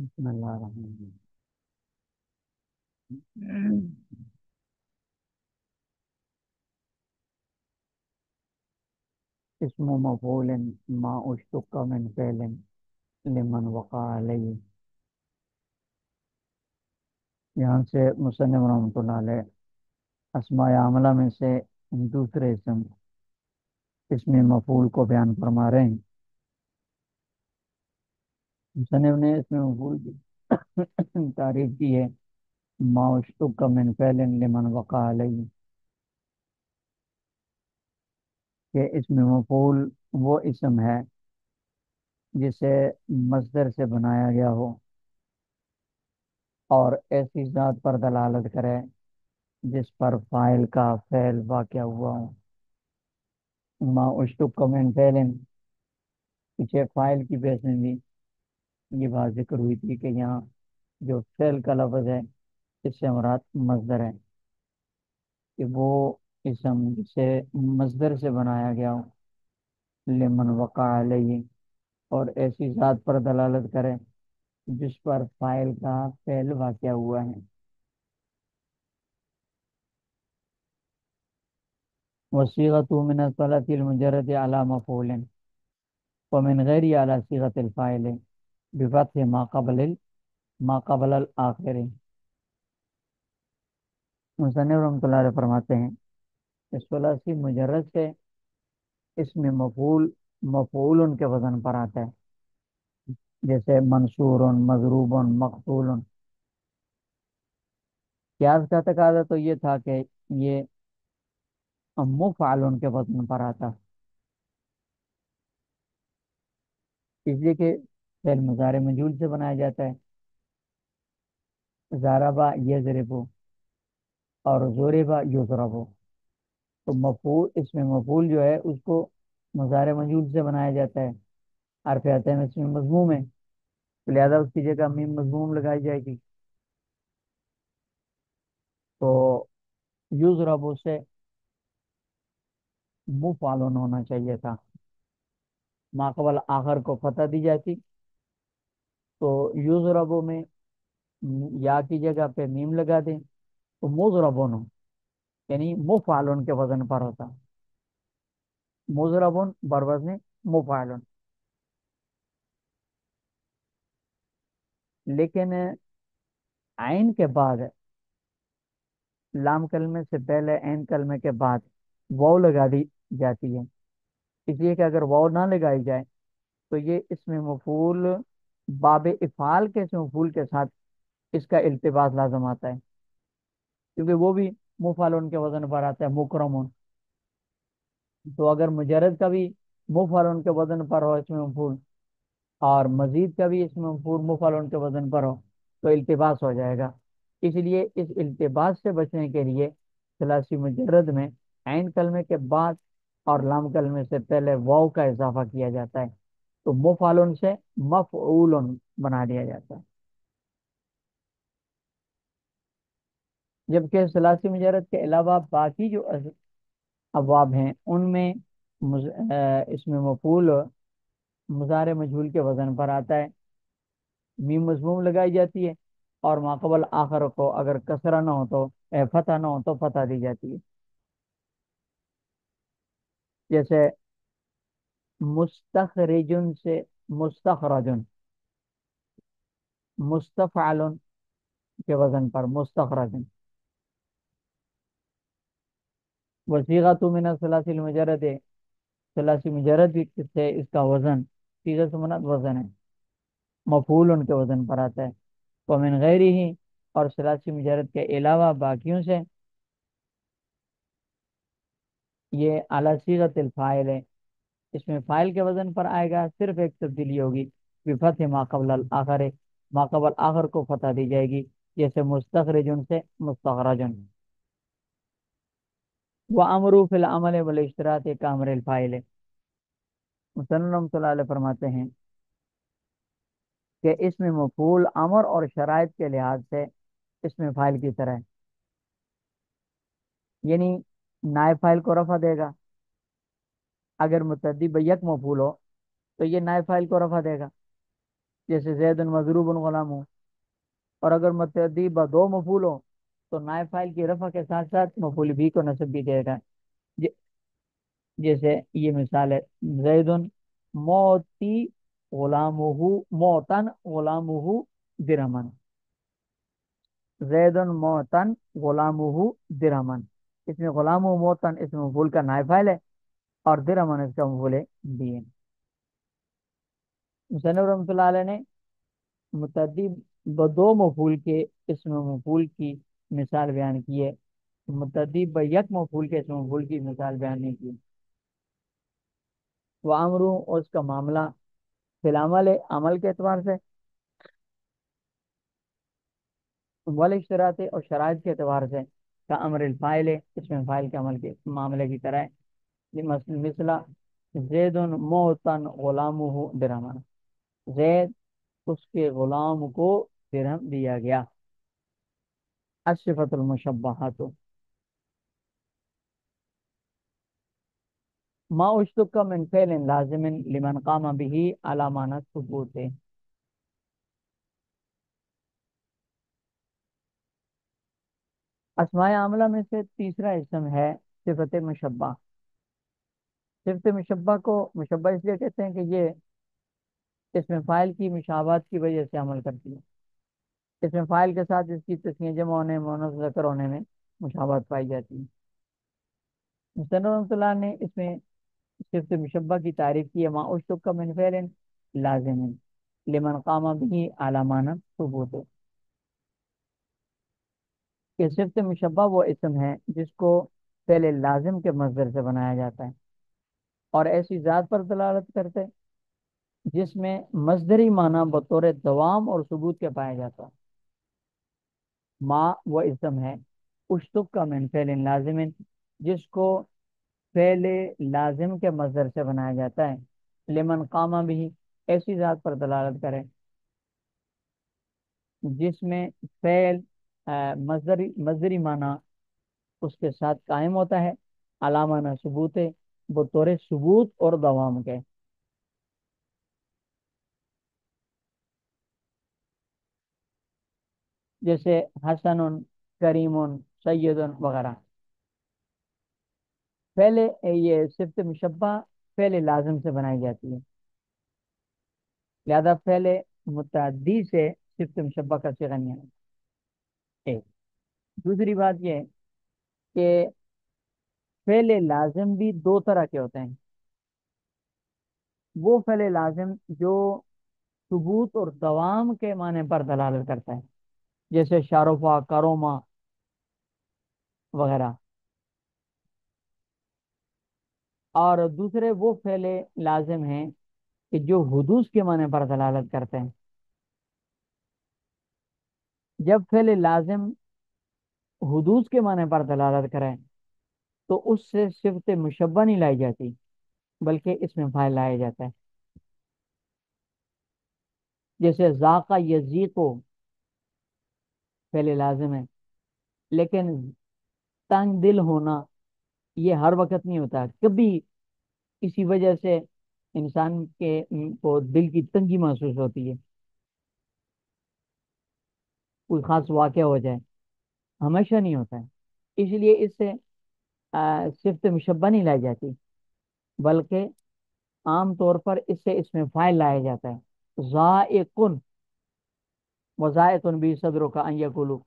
بسم اللہ الرحمن الرحیم۔ اسم مفعول ما اشتق من فعل لمن وقع علیہ۔ یہاں سے مصنف رحمۃ اللہ علیہ اسماء عاملہ میں سے دوسرے اسم مفعول کو بیان فرما رہے ہیں۔ مصنف نے اسم مفعول کی تعریف کی ہے، ما اشتق من فعل لمن وقع علیہ، کہ اسم مفعول وہ اسم ہے جسے مصدر سے بنایا گیا ہو اور ایسی ذات پر دلالت کرے جس پر فاعل کا فعل واقع ہوا ہو۔ ما اشتق من فعل، پیچھے فاعل کی بحث میں بھی یہ بات ذکر ہوئی تھی کہ یہاں جو فعل کا لفظ ہے اس سے مراد مصدر ہے، کہ وہ اسم جسے مصدر سے بنایا گیا ہو، لمن وقع علیہ، اور ایسی ذات پر دلالت کرے جس پر فاعل کا فعل واقع ہوا ہے۔ وصيغة من الصلة المجرد على مفعول ومن غير على صيغة الفاعل بفتح ما قبل الآخر۔ مصنف رحمۃ اللہ علیہ فرماتے ہیں اس ثلاثی مجرد سے اس میں مفعول ان کے وزن پر آتا ہے، جیسے منصور، مضروب، مقتول۔ قیاس کا تقاضا تو یہ تھا کہ یہ مفعل ان کے وزن پر آتا، اس لیے کہ فعل مضارع مجہول سے بنایا جاتا ہے، ضربا یضرب اور ضربا یضرب۔ تو مفعول، اس میں مفعول جو ہے اس کو مضارع مجہول سے بنایا جاتا ہے، حرف عطف میں اس میں مضموم ہے، تو لہذا اس کی جگہ میم مضموم لگائی جائے گی۔ تو یضرب سے مفعول ہونا چاہیے تھا، ماقبل آخر کو فتح دی جاتی، تو یضرب میں یا کی جگہ پہ میم لگا دیں تو مضربون ہو، یعنی مفعول کے وزن پر ہوتا، مضربون بر وزن مفعول۔ لیکن عین کے بعد، لام کلمے سے پہلے عین کلمے کے بعد واو لگا دی جاتی ہے، اس لیے کہ اگر واو نہ لگائی جائے تو یہ اس میں مفعول باب افعال کے اسم مفعول کے ساتھ اس کا التباس لازم آتا ہے، کیونکہ وہ بھی مفعول کے وزن پر آتا ہے، مکرمون۔ تو اگر مجرد کا بھی مفعول کے وزن پر ہو اس میں مفعول، اور مزید کا بھی اس میں مفعول مفعول کے وزن پر ہو، تو التباس ہو جائے گا۔ اس لیے اس التباس سے بچنے کے لیے ثلاثی مجرد میں عین کلمے کے بعد اور لام کلمے سے پہلے واو کا اضافہ کیا جاتا ہے، تو مفعول سے مفعول بنا دیا جاتا ہے۔ جبکہ ثلاثی مجرد کے علاوہ باقی جو ابواب ہیں ان میں اس میں مفعول مضارع مجہول کے وزن پر آتا ہے، میم مضموم لگائی جاتی ہے، اور ماقبل آخر کو اگر کسرہ نہ ہو تو فتح نہ ہو تو فتح دی جاتی ہے، جیسے مستخرجن سے مستخرجن، مستفعل کے وزن پر مستخرجن۔ وصیغۃ من الثلاث المجرد، ثلاثی مجرد سے اس کا وزن، صیغہ سے مراد وزن ہے، مفعول ان کے وزن پر آتا ہے، ومن غیر ہی، اور ثلاثی مجرد کے علاوہ باقیوں سے یہ اعلیٰ صیغۃ الفاعل ہے، اس میں فاعل کے وزن پر آئے گا، صرف ایک تبدیلی ہوگی، بفتح ما قبل الآخر، ما قبل آخر کو فتح دی جائے گی، جیسے مستخرجن سے مستخرجن۔ وامروا فی العمل والاشتراط کامر الفاعل، مصنف رحمۃ اللہ علیہ فرماتے ہیں کہ اس میں مفعول امر اور شرائط کے لحاظ سے اس میں فاعل کی طرح ہے، یعنی نائب فاعل کو رفع دے گا، اگر متعدی بیک مفعول ہو تو یہ نائب فاعل کو رفع دے گا، جیسے زید مضروب غلام ہو، اور اگر متعدی دو مفعول ہو تو نائب فاعل کی رفع کے ساتھ ساتھ مفعول بھی کو نصب بھی دے گا۔ ج- جیسے یہ مثال ہے، زید موتی غلامہ، موتن غلامہ درہمن، زید موتن غلامہ درہمن، اس میں غلام و موتن اس میں مفعول کا نائب فاعل ہے، اور درہمن اس کا مفعول بھی ہے۔ مصنف رحمۃ اللہ علیہ نے متعدی دو مفعول کے اسم مفعول کی مثال بیان کی ہے، متعدی یک مفعول کے اسم مفعول کی مثال بیان نہیں کی۔ وہ امرو، اور اس کا معاملہ، فی العمل عمل کے اعتبار سے، والاشتراط اور شرائط کے اعتبار سے، کا امر الفاعل ہے، اس میں فاعل کے عمل کے معاملے کی طرح ہے۔ مثلا زید موتن غلامہ درہمن، زید اس کے غلام کو درہم دیا گیا۔ الصفۃ المشبہۃ ما اشتق من فعل لازم لمن قام به على معنى الثبوت، اسماء عاملہ میں سے تیسرا اسم ہے صفت مشبہ۔ صفت مشبہ کو مشبہ اس لیے کہتے ہیں کہ یہ اس میں فاعل کی مشابہت کی وجہ سے عمل کرتی ہے، اس میں فاعل کے ساتھ اس کی تسنیہ جمع ہونے، مؤنث ذکر ہونے میں مشابہت پائی جاتی ہے۔ مصنف رحمۃ اللہ نے اس میں صفت مشبہ کی تعریف کی ہے، ما اشتق من فعل لازم لمن قام به على معنى ثبوت، کہ صفت مشبہ وہ اسم ہے جس کو فعل لازم کے مصدر سے بنایا جاتا ہے اور ایسی ذات پر دلالت کرتے جس میں مصدری معنی بطور دوام اور ثبوت کے پایا جاتا ہے۔ ما وہ اسم ہے اشتق کا من فعل لازم، جس کو فعل لازم کے مصدر سے بنایا جاتا ہے، لمن قام بھی ایسی ذات پر دلالت کرے جس میں فعل مصدری معنی اس کے ساتھ قائم ہوتا ہے، علامہ ثبوت بطور ثبوت اور دوام کے۔ جیسے حسن، کریم، سید وغیرہ، پہلے یہ صفت مشبہ فعل لازم سے بنائی جاتی ہے، لہذا فعل متعدی سے صفت مشبہ کا صیغہ نہیں ہے۔ ایک دوسری بات یہ ہے کہ فعل لازم بھی دو طرح کے ہوتے ہیں، وہ فعل لازم جو ثبوت اور دوام کے معنی پر دلالت کرتا ہے، جیسے شارفا، کروما وغیرہ، اور دوسرے وہ فعل لازم ہیں کہ جو حدوث کے معنی پر دلالت کرتے ہیں۔ جب فعل لازم حدوث کے معنی پر دلالت کریں تو اس سے صفت مشبہ نہیں لائی جاتی بلکہ اس میں فاعل لایا جاتا ہے۔ جیسے ذاقہ یذیقو فعل لازم ہے، لیکن تنگ دل ہونا یہ ہر وقت نہیں ہوتا، کبھی کسی وجہ سے انسان کے کو دل کی تنگی محسوس ہوتی ہے، کوئی خاص واقعہ ہو جائے، ہمیشہ نہیں ہوتا ہے، اس لیے اس سے صفت مشبہ نہیں لائی جاتی بلکہ عام طور پر اس سے اس میں فاعل لایا جاتا ہے۔ ذائقن وذائقن بھی صدروں کا ان یقولوا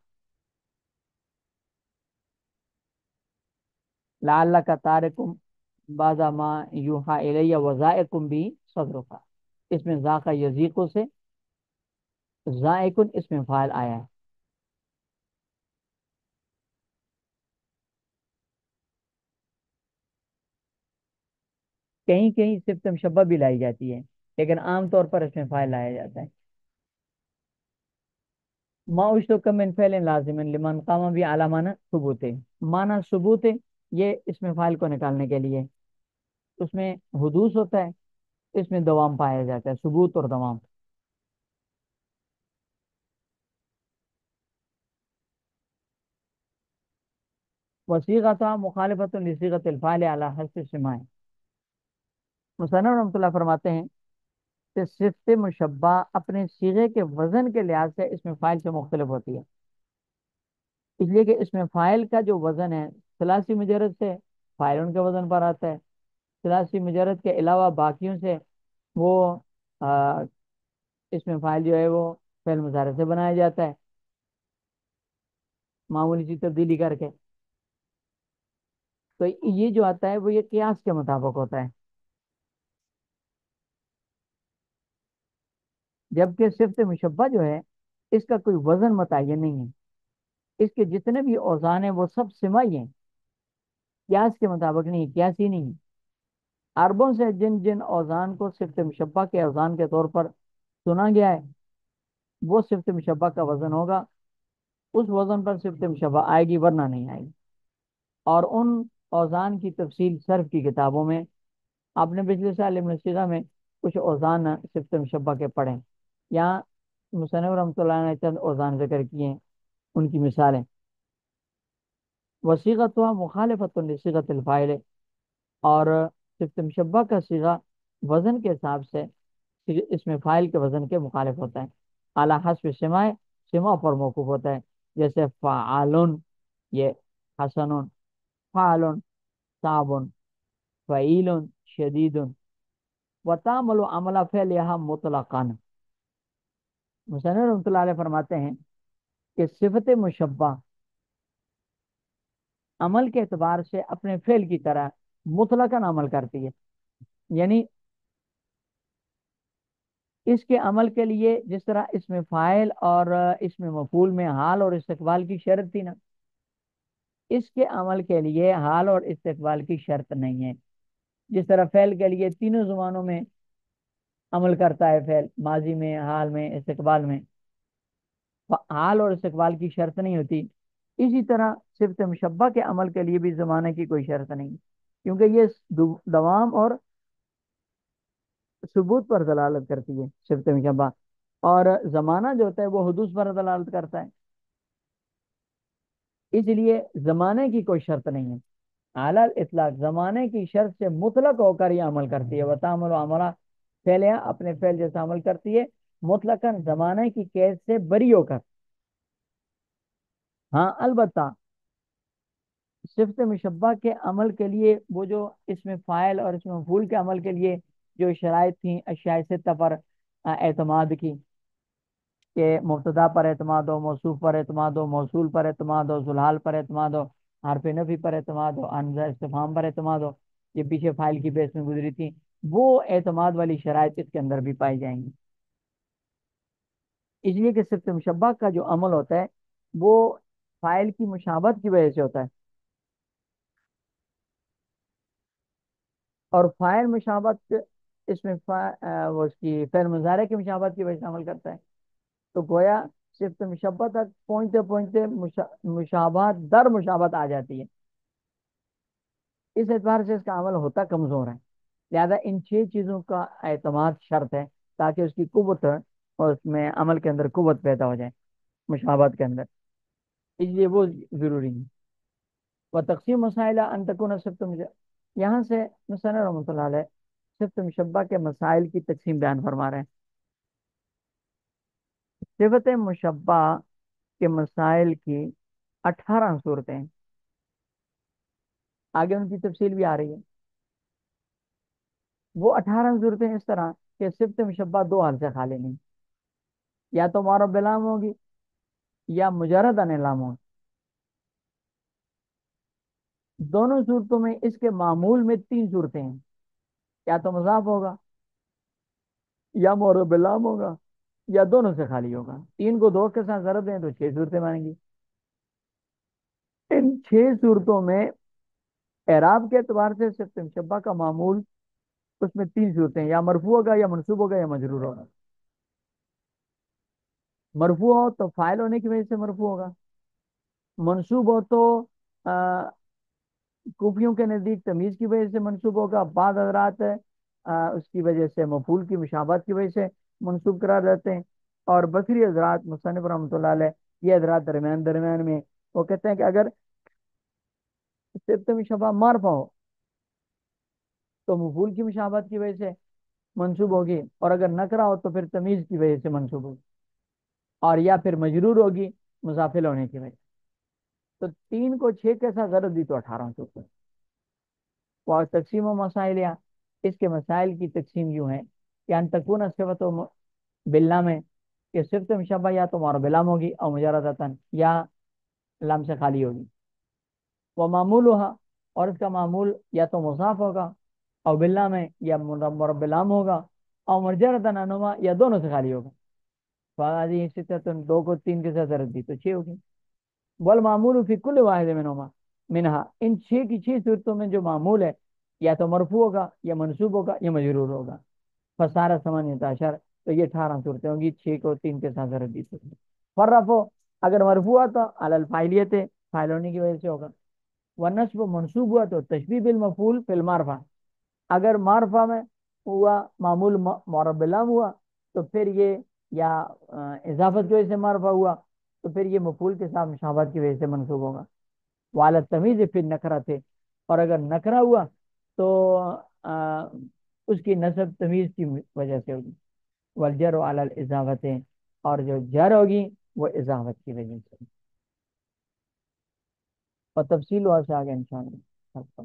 لعلک تارکم بعض ما یوحى الیہ وذائقن بھی صدروں کا، اس میں ذاق یذیقو سے ذائقن اس میں فاعل آیا ہے۔ کہیں کہیں صفت مشبہ بھی لائی جاتی ہے لیکن عام طور پر اس میں فاعل لایا جاتا ہے۔ ما اشتق من فعل لازم لمن قام بھی على معنی ثبوت، معنی ثبوت یہ اس میں فاعل کو نکالنے کے لیے اس میں حدوث ہوتا ہے، اس میں دوام پایا جاتا ہے، ثبوت اور دوام۔ وصیغۃ مخالفۃ لصیغۃ الفاعل علی حسب السماع، مصنف رحمۃ اللہ فرماتے ہیں تو صفت مشبہ اپنے صیغے کے وزن کے لحاظ سے اس میں فائل سے مختلف ہوتی ہے، اس لیے کہ اس میں فائل کا جو وزن ہے ثلاثی مجرد سے فائل ان کے وزن پر آتا ہے، ثلاثی مجرد کے علاوہ باقیوں سے وہ آ، اس میں فائل جو ہے وہ فعل مضارع سے بنایا جاتا ہے معمولی سی تبدیلی کر کے۔ تو یہ جو آتا ہے وہ یہ قیاس کے مطابق ہوتا ہے، جبکہ صفت مشبہ جو ہے اس کا کوئی وزن متعین نہیں ہے، اس کے جتنے بھی اوزان ہیں وہ سب سمائی ہیں، قیاس کے مطابق نہیں، قیاسی نہیں ہے۔ عربوں سے جن جن اوزان کو صفت مشبہ کے اوزان کے طور پر سنا گیا ہے وہ صفت مشبہ کا وزن ہوگا، اس وزن پر صفت مشبہ آئے گی ورنہ نہیں آئے گی۔ اور ان اوزان کی تفصیل صرف کی کتابوں میں آپ نے پچھلے سال ابن سیغہ میں کچھ اوزان صفت مشبہ کے پڑھیں، یہاں مصنف رحمۃ اللہ نے چند اوزان ذکر کیے ہیں، ان کی مثالیں وصیغتها مخالفت لصیغۃ الفاعل، اور صفت مشبہ کا صیغہ وزن کے حساب سے اس میں فائل کے وزن کے مخالف ہوتا ہے، اعلی حسب سماع، سما پر موقوف ہوتا ہے، جیسے فعالن یہ حسن، فعلن صعب، فعیل شدید، و تعمل عمل فعل یہاں مطلقاً۔ مصنف رحمۃ اللہ علیہ فرماتے ہیں کہ صفت مشبہ عمل کے اعتبار سے اپنے فعل کی طرح مطلقاً عمل کرتی ہے، یعنی اس کے عمل کے لیے جس طرح اس میں فاعل اور اس میں مفعول میں حال اور استقبال کی شرط تھی نا، اس کے عمل کے لیے حال اور استقبال کی شرط نہیں ہے، جس طرح فعل کے لیے تینوں زبانوں میں عمل کرتا ہے، فعل ماضی میں، حال میں، استقبال میں، حال اور استقبال کی شرط نہیں ہوتی، اسی طرح صفت مشبہ کے عمل کے لیے بھی زمانے کی کوئی شرط نہیں، کیونکہ یہ دوام اور ثبوت پر دلالت کرتی ہے صفت مشبہ، اور زمانہ جو ہوتا ہے وہ حدوث پر دلالت کرتا ہے، اس لیے زمانے کی کوئی شرط نہیں ہے، اعلی اطلاق زمانے کی شرط سے مطلق ہو کر یہ عمل کرتی ہے، وتعمل عملہ فعلیہ اپنے فعل جیسا عمل کرتی ہے، مطلقاً زمانے کی قید سے بری ہو کر۔ ہاں البتہ صفت مشبہ کے عمل کے لیے وہ جو اس میں فاعل اور اس میں مفعول کے عمل کے لیے جو شرائط تھیں اشیاء ستہ پر اعتماد کی، کہ مبتدا پر اعتماد ہو، موصوف پر اعتماد ہو، موصول پر اعتماد ہو، ذوالحال پر اعتماد ہو، حرف نفی پر اعتماد ہو، حمزہ استفہام پر اعتماد ہو، یہ پیچھے فائل کی بیس میں گزری تھی، وہ اعتماد والی شرائط اس کے اندر بھی پائی جائیں گی، اس لیے کہ صفت مشبہ کا جو عمل ہوتا ہے وہ فائل کی مشابہت کی وجہ سے ہوتا ہے، اور فاعل مشابہت اس میں وہ اس کی فعل مضارع کی مشابہت کی وجہ سے عمل کرتا ہے، تو گویا صفت مشبہ تک پہنچتے پہنچتے مشابہت در مشابہت آ جاتی ہے، اس اعتبار سے اس کا عمل ہوتا کمزور ہے، لہذا ان چھ چیزوں کا اعتماد شرط ہے تاکہ اس کی قوت اور اس میں عمل کے اندر قوت پیدا ہو جائے مشابہت کے اندر، اس لیے وہ ضروری ہے۔ وہ تقسیم مسائل ان تکون صفت یہاں سے مصنف رحمۃ اللہ علیہ صفت مشبہ کے مسائل کی تقسیم بیان فرما رہے ہیں، صفت مشبہ کے مسائل کی 18 صورتیں ہیں، آگے ان کی تفصیل بھی آ رہی ہے، وہ 18 صورتیں اس طرح کہ صفت مشبہ دو حال سے خالی نہیں، یا تو معرب بلام ہوگی یا مجرد ان لام ہوگی، دونوں صورتوں میں اس کے معمول میں تین صورتیں ہیں، یا تو مضاف ہوگا یا معرب بلام ہوگا یا دونوں سے خالی ہوگا، تین کو دو کے ساتھ ضرب دیں تو چھ صورتیں بنیں گی، ان چھ صورتوں میں اعراب کے اعتبار سے صفت مشبہ کا معمول اس میں تین صورتیں ہیں، یا مرفوع ہوگا یا منصوب ہوگا یا مجرور ہوگا، مرفوع ہو تو فاعل ہونے کی وجہ سے مرفوع ہوگا، منصوب ہو تو کوفیوں کے نزدیک تمیز کی وجہ سے منصوب ہوگا، بعض حضرات اس کی وجہ سے مفعول کی مشابہت کی وجہ سے منصوب قرار دیتے ہیں، اور بصری حضرات مصنف رحمۃ اللہ علیہ یہ حضرات درمیان درمیان میں وہ کہتے ہیں کہ اگر صفت مشبہ معرفہ ہو تو مفعول کی مشابہت کی وجہ سے، منصوب ہوگی، اور اگر نکرہ ہو تو پھر تمیز کی وجہ سے منصوب ہوگی، اور یا پھر مجرور ہوگی مضافل ہونے کی وجہ سے۔ تو 3 کو 6 کے ساتھ ضرب دی تو 18 کے اوپر۔ اور تقسیم و مسائل، اس کے مسائل کی تقسیم یوں ہے کہ ان تکون صفت و باللہ میں، کہ صفت مشبہ یا تو مور بلام ہوگی اور مجردتاً، یا لام سے خالی ہوگی، وہ معمول ہوا، اور اس کا معمول یا تو مضاف ہوگا، اور باللہ میں یا مرب بلام ہوگا، اور مجردتاً انما یا دونوں سے خالی ہوگا۔ فہذه ستۃ، 2 کو 3 کے ساتھ ضرب دی تو 6 ہوگی۔ والمعمول فی کل واحد منہا، ان 6 کی 6 صورتوں میں جو معمول ہے یا تو مرفوع ہوگا یا منصوب ہوگا یا مجرور ہوگا۔ فسارہ 18، تو یہ 18 صورتیں ہوں گی 6 کو 3 کے ساتھ ضرب دی تو۔ فرفو، اگر مرفوع ہوا تو علی الفاعلیت، فاعل ہونے کی وجہ سے ہوگا۔ ونصب منصوب ہوا تو تشبیہ بالمفعول فی المعرفہ، اگر معرفہ میں ہوا معمول معرب باللام ہوا تو پھر یہ، یا اضافت کی وجہ سے معرفہ ہوا تو پھر یہ مفعول کے ساتھ مشابہت کی وجہ سے منصوب ہوگا۔ والد تمیز پھر نکرہ تھے، اور اگر نکرہ ہوا تو آ، اس کی نصب تمیز کی وجہ سے ہوگی۔ والجر علی الاضافت، اور جو جر ہوگی وہ اضافت کی وجہ سے، اور تفصیل وہاں سے آگے انشاءاللہ۔